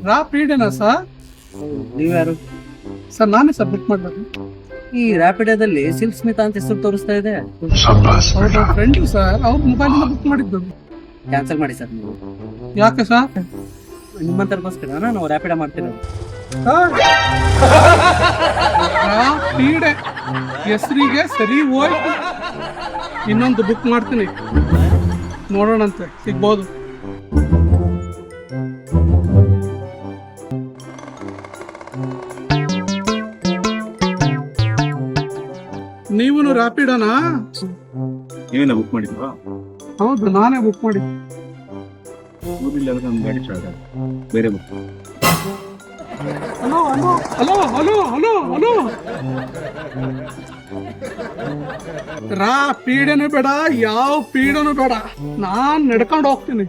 ರಾಪಿಡೇನಾ sir? ನೀವ್ಯಾರು? Sir ನಾನೇ sir book ಮಾಡಬೇಕು. ಈ ರ್ಯಾಪಿಡೋದಲ್ಲಿ ಸಿಲ್ಕ್ ಸ್ಮಿತಾ ಅಂತ ಹೆಸರು ತೋರಿಸ್ತಾ ಇದೆ. ಅವ್ರ ಫ್ರೆಂಡು ಸರ್, ಅವ್ರ ಮೊಬೈಲಿಂದ ಬುಕ್ ಮಾಡಿದ್ದು. ಕ್ಯಾನ್ಸಲ್ ಮಾಡಿ ಸರ್. ನೀವು ಯಾಕೆ ಸರ್? ನಿಮ್ಮಂತರ್ಗೋಸ್ಕರ ನಾವು ರ್ಯಾಪಿಡ ಮಾಡ್ತಿರೋದು. ರಾಪಿಡೆ ಹೆಸರಿಗೆ ಸರಿ ಹೋಯ್ತು. ಇನ್ನೊಂದು ಬುಕ್ ಮಾಡ್ತೀನಿ, ನೋಡೋಣಂತೆ ಸಿಗ್ಬೋದು. ನೀವು ರ್ಯಾಪಿಡನಾ? ನೀವೇನ ಬುಕ್ ಮಾಡಿದ್ವಾ? ಹೌದು, ನಾನೇ ಬುಕ್ ಮಾಡಿದ್ದೆ. ಊರಿಲ್ಲ ಅಂದ್ರೆ ನಮ್ಮ ಗಾಡಿ ಸ್ಟಾರ್ಟ್ ಬೇರೆ book. Hello hello hello hello hello hello, ರಾ ಪೀಡೆನೂ ಬೇಡ, ಯಾವ ಪೀಡನೂ ಬೇಡ, ನಾನ್ ನಡ್ಕೊಂಡು ಹೋಗ್ತೀನಿ.